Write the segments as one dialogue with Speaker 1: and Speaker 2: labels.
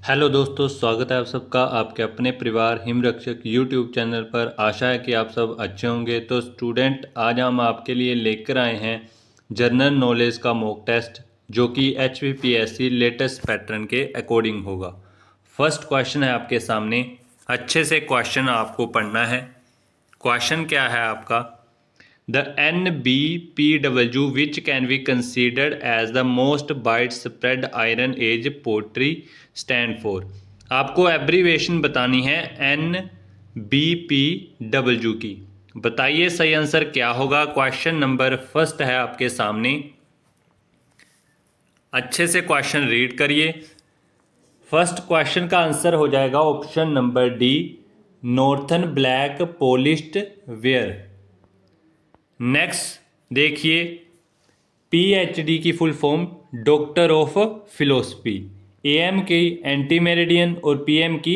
Speaker 1: Hello दोस्तों, स्वागत है आप सबका आपके अपने परिवार हिमरक्षक यूट्यूब चैनल पर। आशा है कि आप सब अच्छे होंगे। तो स्टूडेंट, आज हम आपके लिए लेकर आए हैं जनरल नॉलेज का मॉक टेस्ट, जो कि HPPSC लेटेस्ट पैटर्न के अकॉर्डिंग होगा। फर्स्ट क्वेश्चन है आपके सामने, अच्छे से क्वेश्चन आपको पढ़ना है। क्वेश्चन क्या है आपका? The NBPW, which can be considered as the most widespread iron age pottery, stand for? आपको एब्रीवेशन बतानी है NBPW की। बताइए सही आंसर क्या होगा। क्वेश्चन नंबर फर्स्ट है आपके सामने, अच्छे से क्वेश्चन रीड करिए। फर्स्ट क्वेश्चन का आंसर हो जाएगा option number D, northern black polished where. Next देखिए, PhD की full form doctor of philosophy. AM की एंटी मेरिडियन और PM की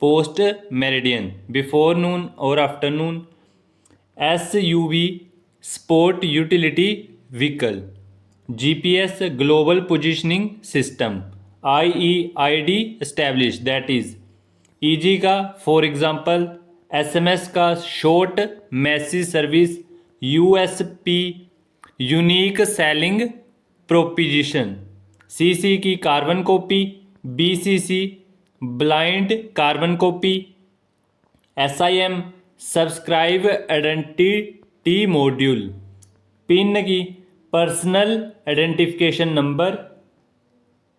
Speaker 1: पोस्ट मेरिडियन, बिफोर नून और afternoon. SUV sport utility vehicle. GPS global positioning system. IEID establish, that is EG का for example. SMS का short message service. USP unique selling proposition. CC की carbon copy. BCC blind carbon copy. SIM subscribe identity module. PIN की personal identification number.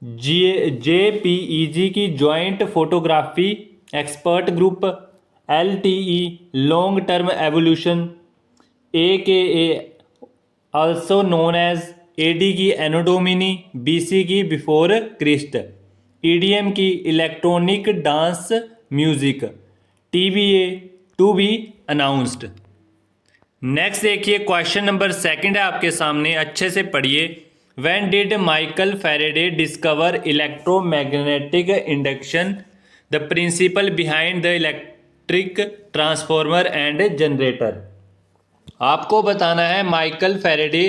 Speaker 1: JPEG की joint photography expert group. LTE long term evolution. AKA also known as AD की anno domini. BC की before Christ. EDM की electronic dance music. TBA to be announced. Next देखिए, question number second है आपके सामने, अच्छे से पढ़िए। When did Michael Faraday discover electromagnetic induction, the principle behind the electric transformer and generator. आपको बताना है माइकल फैराडे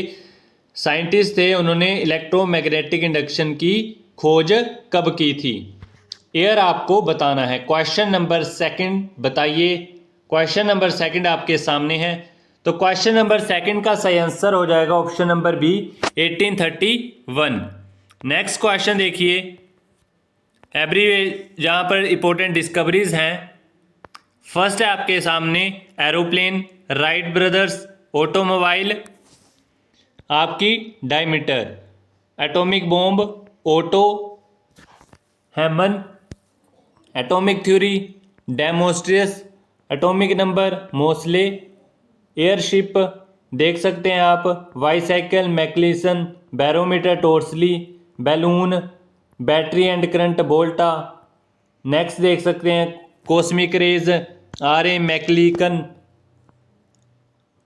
Speaker 1: साइंटिस्ट थे, उन्होंने इलेक्ट्रोमैग्नेटिक इंडक्शन की खोज कब की थी, ईयर आपको बताना है। क्वेश्चन नंबर सेकंड बताइए। क्वेश्चन नंबर सेकंड आपके सामने है, तो क्वेश्चन नंबर सेकंड का सही आंसर हो जाएगा option number B, 1831। Next question देखिए, एवरी जहां पर इंपॉर्टेंट डिस्कवरीज हैं। फर्स्ट है आपके सामने एरोप्लेन, राइट ब्रदर्स, ऑटोमोबाइल, आपकी diameter, atomic bomb, Otto Hahn, atomic theory Democritus, atomic number Moseley, airship देख सकते हैं आप, bicycle Macmillan, barometer Torricelli, balloon, battery and current Volta. Next देख सकते हैं cosmic rays, RA Millikan,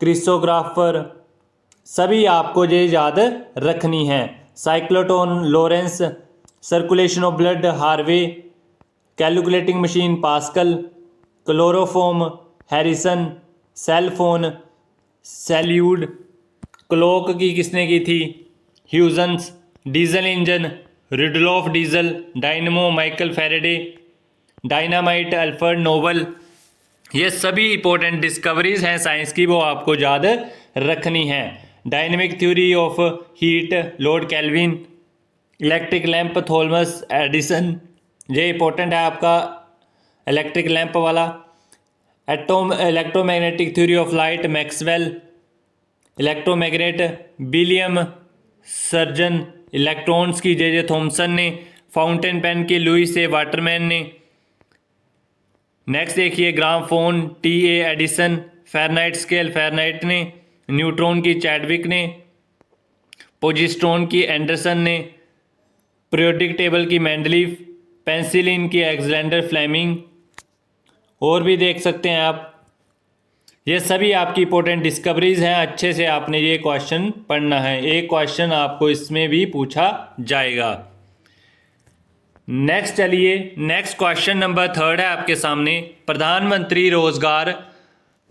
Speaker 1: crystallographer. सभी आपको ये याद रखनी है। Cyclotron Lawrence, circulation of blood Harvey, calculating machine Pascal, chloroform Harrison, cell phone सैल्यूड, क्लॉक की किसने की थी, Huygens, diesel engine Rudolf Diesel, dynamo Michael Faraday, dynamite Alfred Nobel. ये सभी इंपॉर्टेंट डिस्कवरीज हैं साइंस की, वो आपको याद रखनी है। Dynamic theory of heat Lord Kelvin, electric lamp Thomas Edison, ये इंपॉर्टेंट है आपका इलेक्ट्रिक लैंप वाला। Electromagnetic theory of light Maxwell, electromagnet William Sturgeon, electrons की जे थॉमसन ने, फाउंटेन पेन की लुइस ए वाटरमैन ने। नेक्स्ट देखिए gramophone TA Edison, Fahrenheit scale Fahrenheit ने, न्यूट्रॉन की चैडविक ने, पोजिस्ट्रॉन की एंडरसन ने, पीरियोडिक टेबल की मैंडलीफ, पेंसिलिन की अलेक्जेंडर फ्लेमिंग। और भी देख सकते हैं आप, ये सभी आपकी इंपॉर्टेंट डिस्कवरीज हैं। अच्छे से आपने ये क्वेश्चन पढ़ना है, एक क्वेश्चन आपको इसमें भी पूछा जाएगा। नेक्स्ट चलिए, नेक्स्ट क्वेश्चन नंबर थर्ड है आपके सामने, प्रधानमंत्री रोजगार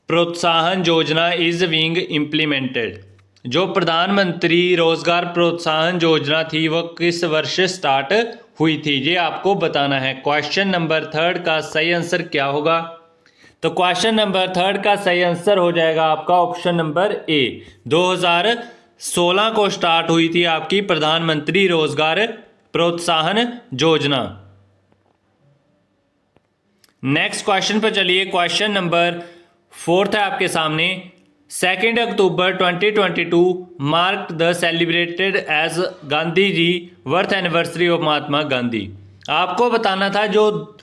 Speaker 1: प्रोत्साहन योजना इज बीइंग इम्प्लीमेंटेड। जो प्रधानमंत्री रोजगार प्रोत्साहन योजना थी वो किस वर्ष स्टार्ट हुई थी, ये आपको बताना है। क्वेश्चन नंबर 3 का सही आंसर क्या होगा? तो क्वेश्चन नंबर 3 का सही आंसर हो जाएगा आपका ऑप्शन नंबर ए। 2016 को स्टार्ट हुई थी आपकी प्रधानमंत्री रोजगार प्रोत्साहन योजना। नेक्स्ट क्वेश्चन पर चलिए। क्वेश्चन नंबर 4 है आपके सामने। 2 October 2022 mark the celebrated as Gandhi ji birth anniversary of Mahatma Gandhi. आपको बताना था जो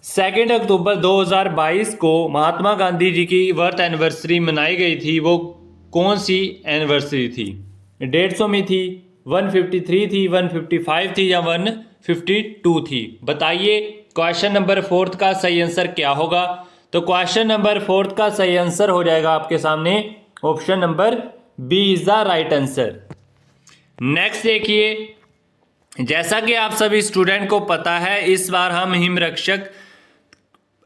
Speaker 1: 2 अक्टूबर 2022 को महात्मा गांधी जी की बर्थ एनिवर्सरी मनाई गई थी, वो कौन सी एनिवर्सरी थी? 150 में थी, 153 थी, 155 थी या 152 थी? बताइए क्वेश्चन नंबर 4 का सही आंसर क्या होगा? तो क्वेश्चन नंबर 4 का सही आंसर हो जाएगा आपके सामने option number B is the right answer. Next देखिए, जैसा कि आप सभी स्टूडेंट को पता है, इस बार हम हिमरक्षक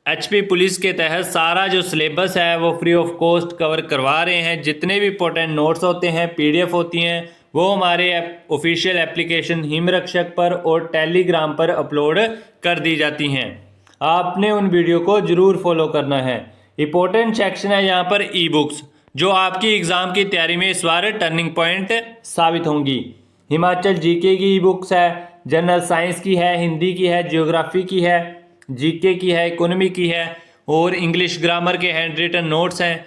Speaker 1: एचपी पुलिस के तहत सारा जो सिलेबस है वो फ्री ऑफ कॉस्ट कवर करवा रहे हैं। जितने भी इंपॉर्टेंट नोट्स होते हैं, पीडीएफ होती हैं, वो हमारे ऑफिशियल एप्लीकेशन हिमरक्षक पर और टेलीग्राम पर अपलोड कर दी जाती हैं। आपने उन वीडियो को जरूर फॉलो करना है। इंपॉर्टेंट सेक्शन है यहाँ पर ई बुक्स, जो आपकी एग्ज़ाम की तैयारी में इस बार टर्निंग पॉइंट साबित होंगी। हिमाचल जीके की ई बुक्स है, जनरल साइंस की है, हिंदी की है, जियोग्राफी की है, जीके की है, इकोनॉमी की है और इंग्लिश ग्रामर के हैंड रिटन नोट्स हैं।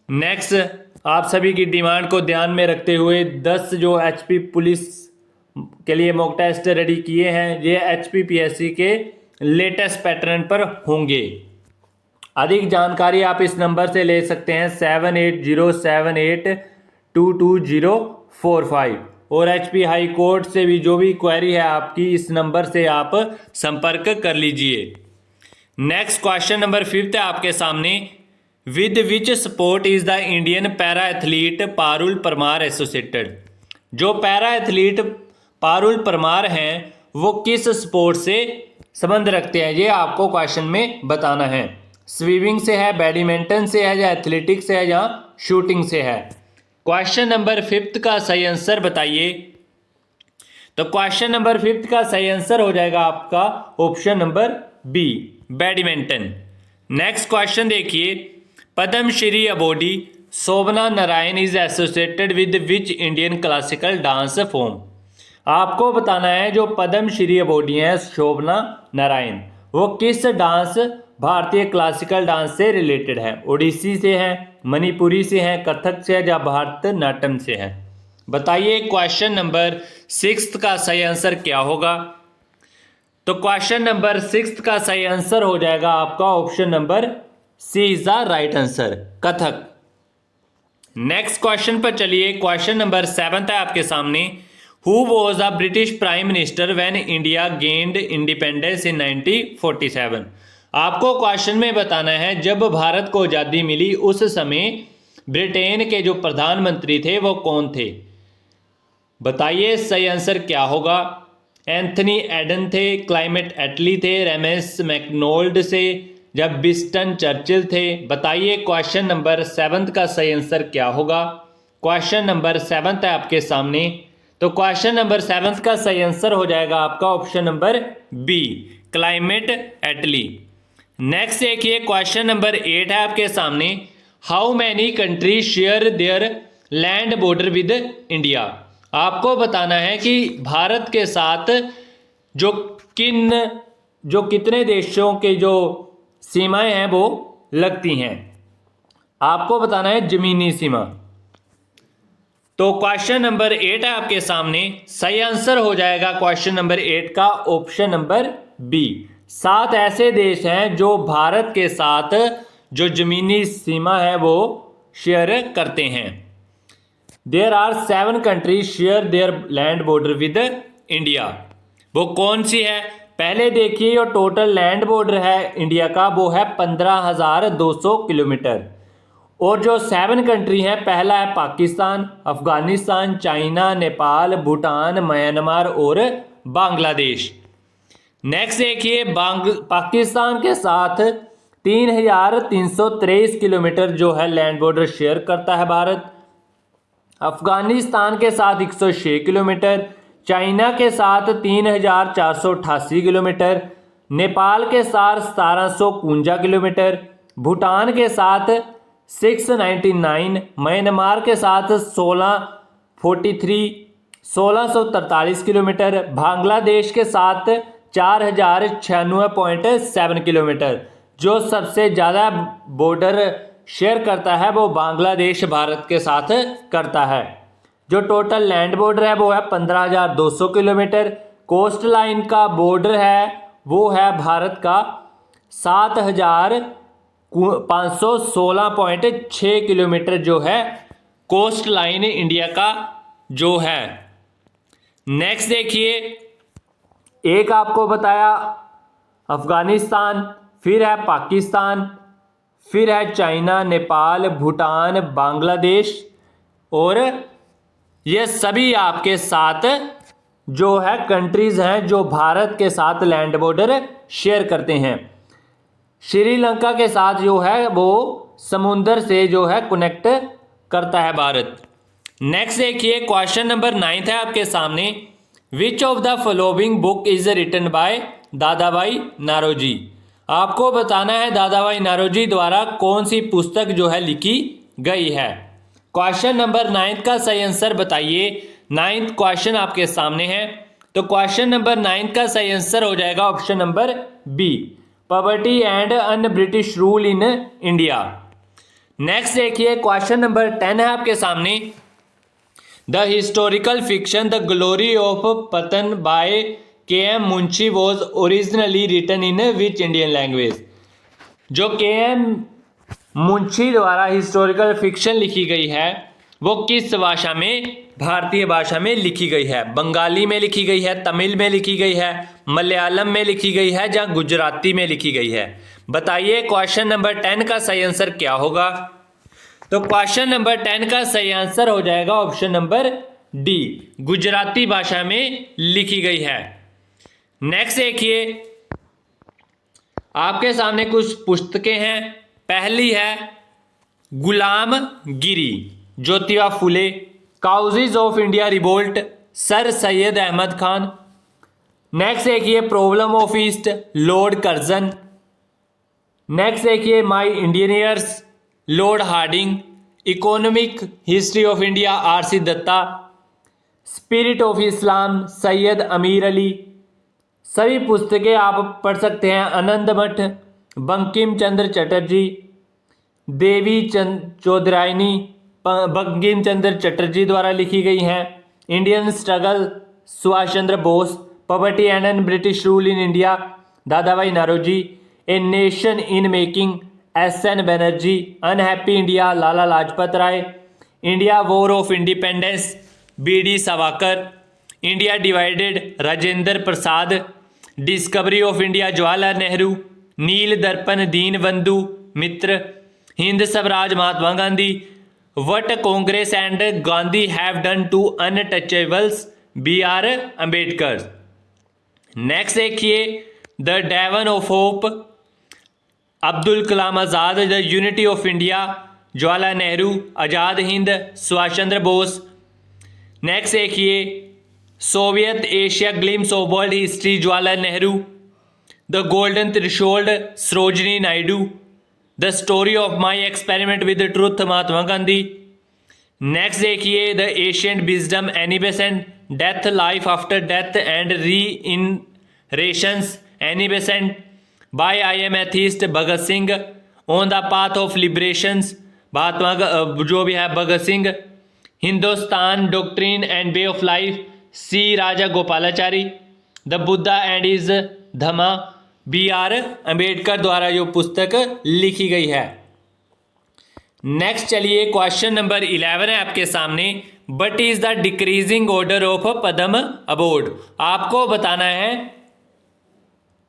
Speaker 1: नेक्स्ट, आप सभी की डिमांड को ध्यान में रखते हुए 10 जो एचपी पुलिस के लिए मॉक टेस्ट रेडी किए हैं, ये एचपीपीएससी के लेटेस्ट पैटर्न पर होंगे। अधिक जानकारी आप इस नंबर से ले सकते हैं 7807822045 और एचपी हाई कोर्ट से भी जो भी क्वेरी है आपकी, इस नंबर से आप संपर्क कर लीजिए। नेक्स्ट क्वेश्चन नंबर 5 है आपके सामने। With which sport is the Indian para athlete Parul Parmar associated? जो पैरा एथलीट पारुल परमार हैं वो किस स्पोर्ट से संबंध रखते हैं, ये आपको क्वेश्चन में बताना है। स्विमिंग से है, बैडमिंटन से है, या एथलेटिक्स से है, या शूटिंग से है? क्वेश्चन नंबर 5 का सही आंसर बताइए। तो क्वेश्चन नंबर 5 का सही आंसर हो जाएगा आपका option number B, badminton. Next question देखिए, Padma Shri awardee Shobhana Narayan is associated with which Indian classical dance form? आपको बताना है जो पद्मश्री अवॉर्डी हैं शोभना नारायण, वो किस डांस भारतीय क्लासिकल डांस से रिलेटेड है? ओडिसी से है, मणिपुरी से है, कथक से है, या भारतनाट्यम से है? बताइए क्वेश्चन नंबर 6 का सही आंसर क्या होगा? तो क्वेश्चन नंबर 6 का सही आंसर हो जाएगा आपका option number C is the right answer, Kathak. Next question पर चलिए। क्वेश्चन नंबर 7 है आपके सामने। Who was the British prime minister when India gained independence in 1947? आपको क्वेश्चन में बताना है जब भारत को आज़ादी मिली उस समय ब्रिटेन के जो प्रधानमंत्री थे वो कौन थे? बताइए सही आंसर क्या होगा? एंथनी एडन थे, क्लाइमेट एटली थे, रेमेस मैकडोनाल्ड से, जब विंस्टन चर्चिल थे? बताइए क्वेश्चन नंबर 7 का सही आंसर क्या होगा? क्वेश्चन नंबर 7 है आपके सामने। तो क्वेश्चन नंबर 7 का सही आंसर हो जाएगा आपका ऑप्शन नंबर बी, क्लाइमेट एटली। नेक्स्ट देखिए, क्वेश्चन नंबर 8 है आपके सामने। How many country share their land border with India? आपको बताना है कि भारत के साथ जो कितने देशों के जो सीमाएं हैं वो लगती हैं। आपको बताना है जमीनी सीमा। तो क्वेश्चन नंबर 8 है आपके सामने। सही आंसर हो जाएगा क्वेश्चन नंबर 8 का ऑप्शन नंबर बी। 7 ऐसे देश हैं जो भारत के साथ जो जमीनी सीमा है वो शेयर करते हैं। There are 7 countries share their land border with India. वो कौन सी है? पहले देखिए, जो टोटल लैंड बॉर्डर है इंडिया का वो है 15,200 किलोमीटर। और जो 7 कंट्री हैं, पहला है पाकिस्तान, अफगानिस्तान, चाइना, नेपाल, भूटान, म्यांमार और बांग्लादेश। नेक्स्ट देखिए, पाकिस्तान के साथ 3,323 किलोमीटर जो है लैंड बॉर्डर शेयर करता है भारत। अफगानिस्तान के साथ 106 किलोमीटर, चाइना के साथ 3488 किलोमीटर, नेपाल के साथ 1751 किलोमीटर, भूटान के साथ 699, म्यांमार के साथ 1643 किलोमीटर, बांग्लादेश के साथ 4096.7 किलोमीटर। जो सबसे ज़्यादा बॉर्डर शेयर करता है वो बांग्लादेश भारत के साथ करता है। जो टोटल लैंड बॉर्डर है वो है 15,200 किलोमीटर। कोस्ट लाइन का बॉर्डर है वो है भारत का 7,516.6 किलोमीटर जो है कोस्ट लाइन इंडिया का जो है। नेक्स्ट देखिए, एक आपको बताया अफगानिस्तान, फिर है पाकिस्तान, फिर है चाइना, नेपाल, भूटान, बांग्लादेश, और ये सभी आपके साथ जो है कंट्रीज हैं जो भारत के साथ लैंड बॉर्डर शेयर करते हैं। श्रीलंका के साथ जो है वो समुंदर से जो है कनेक्ट करता है भारत। नेक्स्ट देखिए, क्वेश्चन नंबर 9 है आपके सामने। Which of the following book is written by Dadabhai Naoroji. आपको बताना है दादाभाई नारोजी द्वारा कौन सी पुस्तक जो है लिखी गई है। क्वेश्चन नंबर 9 का सही आंसर बताइए। 9th क्वेश्चन आपके सामने है, तो क्वेश्चन नंबर 9 का सही आंसर हो जाएगा option number B, poverty and un British rule in India. Next देखिए, क्वेश्चन नंबर 10 है आपके सामने। The historical fiction the glory of Patan by K M. Munshi was originally written in which Indian language. जो K M. Munshi द्वारा हिस्टोरिकल फिक्शन लिखी गई है वो किस भाषा में, भारतीय भाषा में लिखी गई है। बंगाली में लिखी गई है, तमिल में लिखी गई है, मलयालम में लिखी गई है, या गुजराती में लिखी गई है। बताइए क्वेश्चन नंबर 10 का सही आंसर क्या होगा। तो क्वेश्चन नंबर 10 का सही आंसर हो जाएगा ऑप्शन नंबर डी, गुजराती भाषा में लिखी गई है। नेक्स्ट देखिए, आपके सामने कुछ पुस्तकें हैं। पहली है Gulamgiri, Jyotiba Phule, causes of India revolt, sir Syed Ahmed Khan. Next देखिए, problem of east, lord Curzon. Next देखिए, my Indian years, lord Hardinge, economic history of India, R C. Dutta, spirit of Islam, Syed Ameer Ali. सभी पुस्तकें आप पढ़ सकते हैं। आनंद मठ, बंकिम चंद्र चटर्जी, देवी चौधरायनी, बंकिम चंद्र चटर्जी द्वारा लिखी गई हैं। Indian struggle, Subhash Chandra Bose, poverty and an British rule in India, Dadabhai Naoroji, a nation in making, S N. Banerjee, unhappy India, Lala Lajpat Rai, India war of independence, B D. Savarkar, India divided, Rajendra Prasad, discovery of India, Jawaharlal Nehru, Neel Darpan, Dinabandhu Mitra, Hind Swaraj, Mahatma Gandhi, what Congress and Gandhi have done to untouchables, B R. Ambedkar. Next देखिए, the dawn of hope, Abdul Kalam Azad, the unity of India, Jawaharlal Nehru, Azad Hind, Subhash Chandra Bose. Next देखिए, Soviet Asia glimpses of world history, Jawaharlal Nehru, the golden threshold, Sarojini Naidu, the story of my experiment with truth, Mahatma Gandhi. Next देखिए, the ancient wisdom, Annie Besant, death, life after death and reincarnations, Annie Besant, by I am atheist, Bhagat Singh, on the path of liberations, Mahatma जो भी है Bhagat Singh, Hindustan doctrine and way of life, C Rajagopalachari, the Buddha and is Dhamma, B R. Ambedkar द्वारा जो पुस्तक लिखी गई है। Next चलिए, क्वेश्चन नंबर 11 है आपके सामने। But is the decreasing order of Padma award. आपको बताना है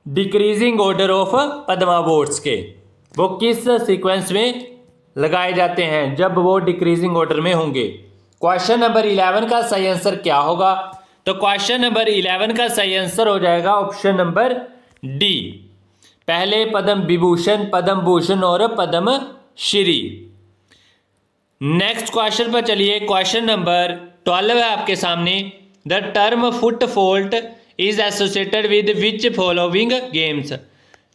Speaker 1: decreasing order of Padma awards के वो किस सीक्वेंस में लगाए जाते हैं जब वो डिक्रीजिंग ऑर्डर में होंगे। क्वेश्चन नंबर 11 का सही आंसर क्या होगा। तो क्वेश्चन नंबर 11 का सही आंसर हो जाएगा ऑप्शन नंबर डी, पहले पद्म विभूषण, पद्म भूषण और पद्म श्री। नेक्स्ट क्वेश्चन पर चलिए। क्वेश्चन नंबर 12 है आपके सामने। The term foot fault is associated with which following games.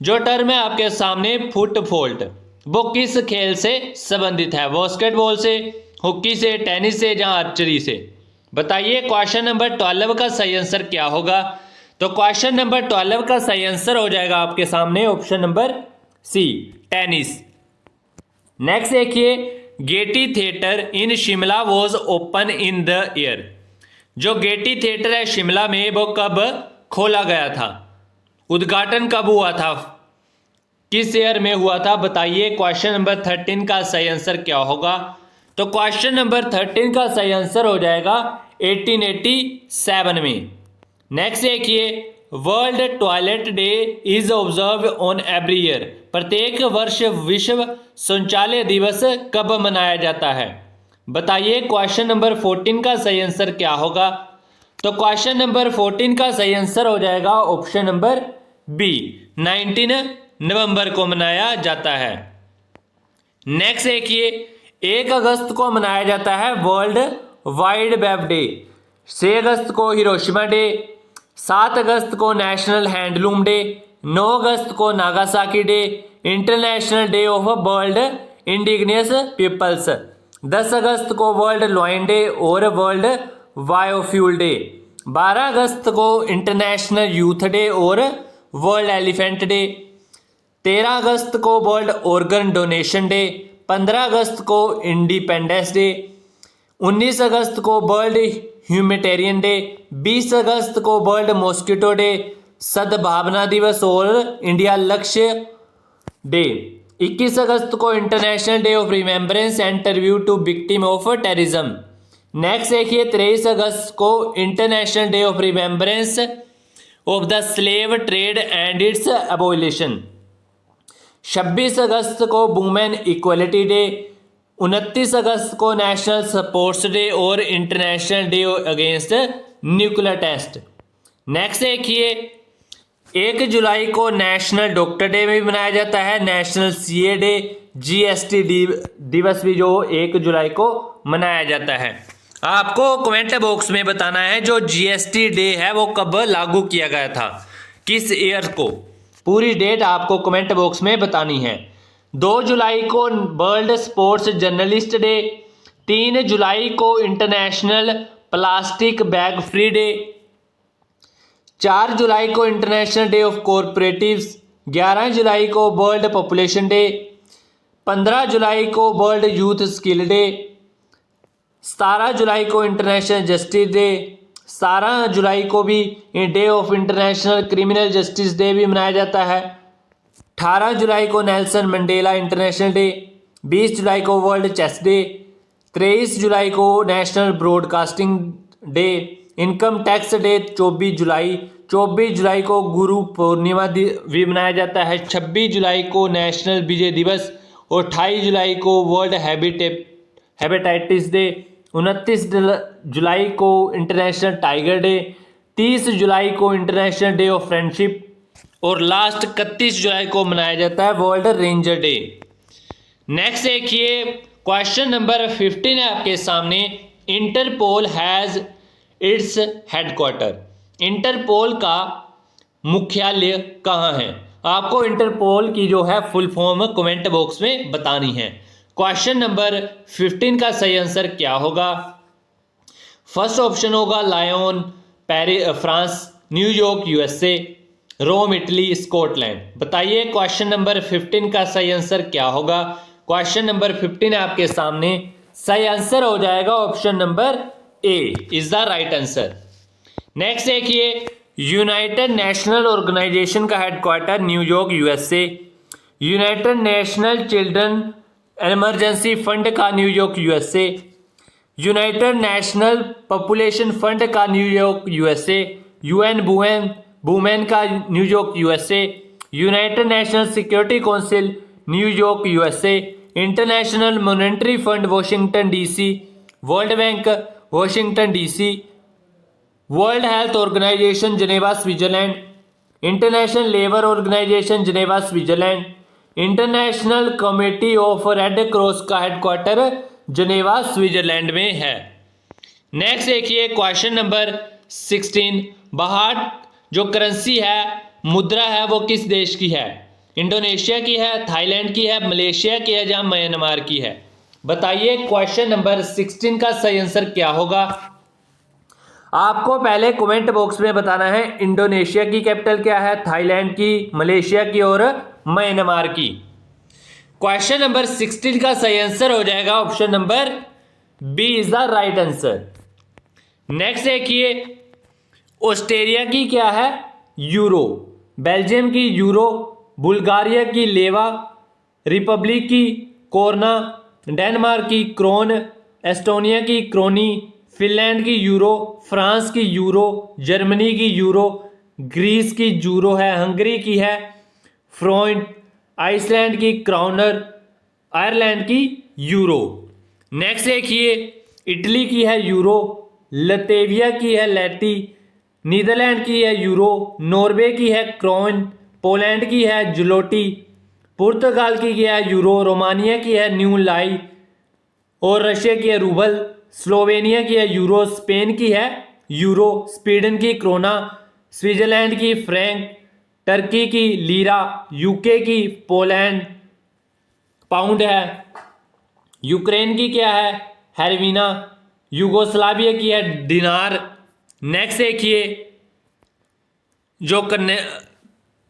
Speaker 1: जो टर्म है आपके सामने फुट फॉल्ट, वो किस खेल से संबंधित है? बास्केटबॉल से, हॉकी से, टेनिस से या आर्चरी से? बताइए क्वेश्चन नंबर 12 का सही आंसर क्या होगा? तो क्वेश्चन नंबर 12 का सही आंसर हो जाएगा आपके सामने option number C, tennis. Next देखिए, Gaiety theatre in Shimla was open in the year. जो गेटी थिएटर है शिमला में, वो कब खोला गया था? उद्घाटन कब हुआ था? किस ईयर में हुआ था? बताइए क्वेश्चन नंबर 13 का सही आंसर क्या होगा? तो क्वेश्चन नंबर 13 का सही आंसर हो जाएगा 1887 में। नेक्स्ट देखिए, world toilet day is observe on every year. प्रत्येक वर्ष विश्व शौचालय दिवस कब मनाया जाता है? बताइए क्वेश्चन नंबर 14 का सही आंसर क्या होगा? तो क्वेश्चन नंबर 14 का सही आंसर हो जाएगा ऑप्शन नंबर बी, 19 नवंबर को मनाया जाता है। नेक्स्ट देखिए, 1 अगस्त को मनाया जाता है वर्ल्ड वाइड वेब डे। 6 अगस्त को हिरोशिमा डे, 7 अगस्त को नेशनल हैंडलूम डे, 9 अगस्त को Nagasaki day, international day of world indigenous peoples, 10 अगस्त को वर्ल्ड लॉयन डे और वर्ल्ड बायोफ्यूल डे, 12 अगस्त को इंटरनेशनल यूथ डे और वर्ल्ड एलिफेंट डे, 13 अगस्त को वर्ल्ड ऑर्गन डोनेशन डे, 15 अगस्त को इंडिपेंडेंस डे, 19 अगस्त को वर्ल्ड ह्यूमैनिटेरियन डे, 20 अगस्त को वर्ल्ड मॉस्किटो डे, सद्भावना दिवस और इंडिया लक्ष्य डे, 21 अगस्त को international day of remembrance and tribute to victim of terrorism. Next देखिए, 23 अगस्त को international day of remembrance of the slave trade and its abolition. 26 अगस्त को वुमेन इक्वलिटी डे, 29 अगस्त को नेशनल स्पोर्ट्स डे और international day against nuclear test. Next देखिए, 1 जुलाई को नेशनल डॉक्टर डे भी मनाया जाता है, नेशनल सीए डे, जीएसटी दिवस भी जो 1 जुलाई को मनाया जाता है। आपको कमेंट बॉक्स में बताना है जो जीएसटी डे है वो कब लागू किया गया था, किस ईयर को? पूरी डेट आपको कमेंट बॉक्स में बतानी है। 2 जुलाई को वर्ल्ड स्पोर्ट्स जर्नलिस्ट डे, 3 जुलाई को international plastic bag free day, 4 जुलाई को इंटरनेशनल डे ऑफ कोऑपरेटिव्स, 11 जुलाई को वर्ल्ड पॉपुलेशन डे, 15 जुलाई को वर्ल्ड यूथ स्किल डे, 17 जुलाई को इंटरनेशनल जस्टिस डे, 17 जुलाई को भी day of international criminal justice day भी मनाया जाता है, 18 जुलाई को नेल्सन मंडेला इंटरनेशनल डे, 20 जुलाई को वर्ल्ड चेस डे, 23 जुलाई को national broadcasting day, income tax day 24 जुलाई को गुरु पूर्णिमा भी मनाया जाता है, 26 जुलाई को नेशनल विजय दिवस और 28 जुलाई को वर्ल्ड हेपेटाइटिस डे, 29 जुलाई को इंटरनेशनल टाइगर डे, 30 जुलाई को इंटरनेशनल डे ऑफ फ्रेंडशिप और लास्ट 31 जुलाई को मनाया जाता है वर्ल्ड रेंजर डे। नेक्स्ट देखिए, क्वेश्चन नंबर 15 है आपके सामने। Interpol has its headquarter. Interpol का मुख्यालय कहाँ है? आपको इंटरपोल की जो है फुल फॉर्म कमेंट बॉक्स में बतानी है। क्वेश्चन नंबर 15 का सही आंसर क्या होगा? फर्स्ट ऑप्शन होगा Lyon Paris France, New York USA, Rome Italy, Scotland. बताइए क्वेश्चन नंबर 15 का सही आंसर क्या होगा? क्वेश्चन नंबर 15 आपके सामने, सही आंसर हो जाएगा option number A is the right answer. Next देखिए, यूनाइटेड नेशनल ऑर्गेनाइजेशन का headquarter New York USA, united national children emergency fund का New York USA, united national population fund का न्यूयॉर्क यूएसए, यूएन वुमेन का New York USA, united national security council New York USA, international monetary fund Washington DC, world bank Washington DC, world health organisation Geneva Switzerland, international labour organisation Geneva Switzerland, international committee of red cross का headquarter जनेवा Switzerland में है। Next देखिए question number 16, बाहर जो currency है, मुद्रा है, वो किस देश की है? इंडोनेशिया की है, थाईलैंड की है, मलेशिया की है, या म्यांमार की है? बताइए क्वेश्चन नंबर 16 का सही आंसर क्या होगा। आपको पहले कमेंट बॉक्स में बताना है इंडोनेशिया की कैपिटल क्या है, थाईलैंड की, मलेशिया की और म्यांमार की। क्वेश्चन नंबर 16 का सही आंसर हो जाएगा option number B is the right answer. Next देखिए ऑस्ट्रेलिया की क्या है? यूरो, बेल्जियम की यूरो, बुल्गारिया की लेवा, रिपब्लिक की कोरना, डेनमार्क की क्रोन, एस्टोनिया की क्रोनी, फिनलैंड की यूरो, फ्रांस की यूरो, जर्मनी की यूरो, ग्रीस की जूरो है, हंगरी की है फ्रॉइंट, आइसलैंड की क्राउनर, आयरलैंड की यूरो। नेक्स्ट देखिए इटली की है यूरो, लतेविया की है लैटी, नीदरलैंड की है यूरो, नॉर्वे की है क्रोन, पोलैंड की है जुलोटी, पुर्तगाल की है यूरो, रोमानिया की है न्यू लाई और रशिया की है रूबल, स्लोवेनिया की है यूरो, स्पेन की है यूरो, स्वीडन की क्रोना, स्विट्जरलैंड की फ्रैंक, टर्की की लीरा, यूके की पोलैंड पाउंड है, यूक्रेन की क्या है हेरवीना, यूगोस्लाविया की है दिनार। नेक्स्ट देखिए जो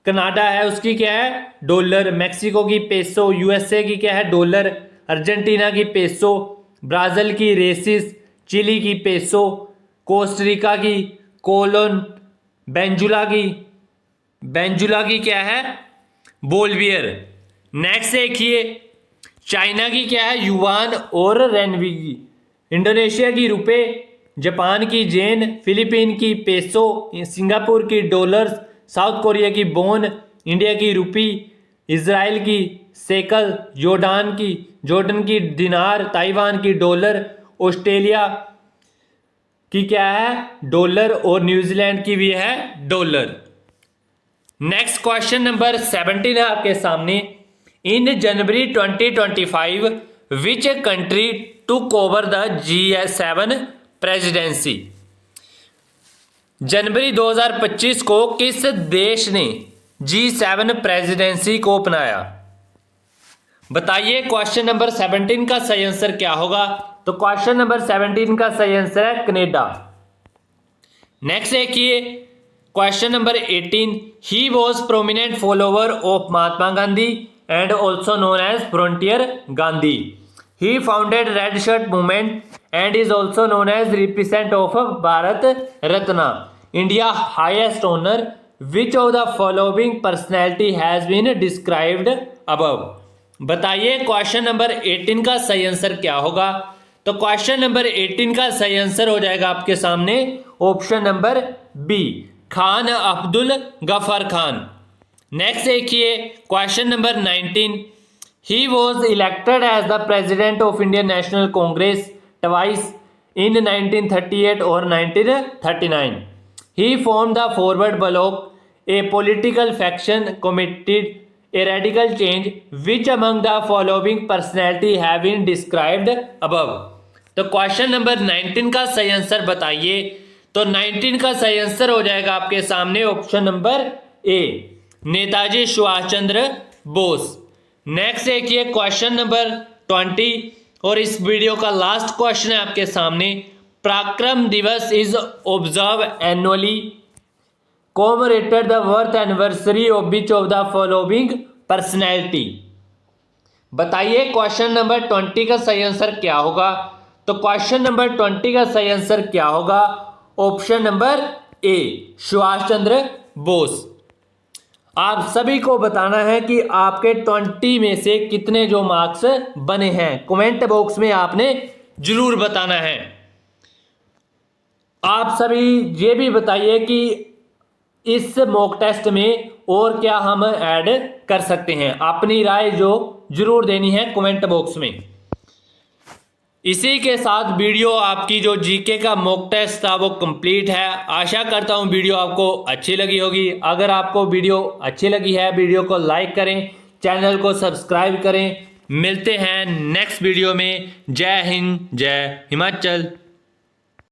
Speaker 1: कनाडा है उसकी क्या है डॉलर, मेक्सिको की पेसो, यूएसए की क्या है डॉलर, अर्जेंटीना की पेसो, ब्राज़ील की रेसिस, चिली की पेसो, कोस्टरिका की कोलोन, बेंजुला की क्या है बोलवियर। नेक्स्ट देखिए चाइना की क्या है युआन और रेनवी, इंडोनेशिया की रुपए, जापान की जेन, फिलीपीन की पेसो, सिंगापुर की डॉलर्स, साउथ कोरिया की बोन, इंडिया की रुपी, इजराइल की सेकल, जॉर्डन की दिनार, ताइवान की डॉलर, ऑस्ट्रेलिया की क्या है डॉलर और न्यूजीलैंड की भी है डॉलर। नेक्स्ट क्वेश्चन नंबर 17 है आपके सामने। In January 2025 which country took over the G7 presidency? जनवरी 2025 को किस देश ने G7 प्रेसिडेंसी को अपनाया? बताइए क्वेश्चन नंबर 17 का सही आंसर क्या होगा। तो क्वेश्चन नंबर 17 का सही आंसर है कनाडा। नेक्स्ट देखिए question number 18, he was prominent follower of Mahatma Gandhi and also known as frontier Gandhi. He founded red shirt movement and is also known as represent of Bharat Ratna, India highest honour, which of the following personality has been described above? बताइए question number 18 का सही answer क्या होगा। तो question number 18 का सही answer हो जाएगा आपके सामने option number B, Khan Abdul Gaffar Khan. Next देखिए question number 19, he was elected as the president of Indian national Congress twice in 1938 और 1939। He form the forward bloc, a political faction committed a radical change, which among the following personality have been described above? तो question number 19 का सही answer बताइए। तो 19 का सही answer हो जाएगा आपके सामने ऑप्शन नंबर ए, नेताजी सुभाष चंद्र बोस। नेक्स्ट देखिए क्वेश्चन नंबर 20 और इस वीडियो का लास्ट क्वेश्चन है आपके सामने। पराक्रम दिवस is observe annually commemorated the birth anniversary of which of the following personality? बताइए क्वेश्चन नंबर 20 का सही आंसर क्या होगा। तो क्वेश्चन नंबर 20 का सही आंसर क्या होगा ऑप्शन नंबर ए, सुभाष चंद्र बोस। आप सभी को बताना है कि आपके 20 में से कितने जो मार्क्स बने हैं, कमेंट बॉक्स में आपने जरूर बताना है। आप सभी ये भी बताइए कि इस मॉक टेस्ट में और क्या हम ऐड कर सकते हैं, अपनी राय जो जरूर देनी है कमेंट बॉक्स में। इसी के साथ वीडियो आपकी जो जीके का मॉक टेस्ट था वो कंप्लीट है। आशा करता हूं वीडियो आपको अच्छी लगी होगी। अगर आपको वीडियो अच्छी लगी है वीडियो को लाइक करें, चैनल को सब्सक्राइब करें, मिलते हैं नेक्स्ट वीडियो में। जय हिंद, जय हिमाचल।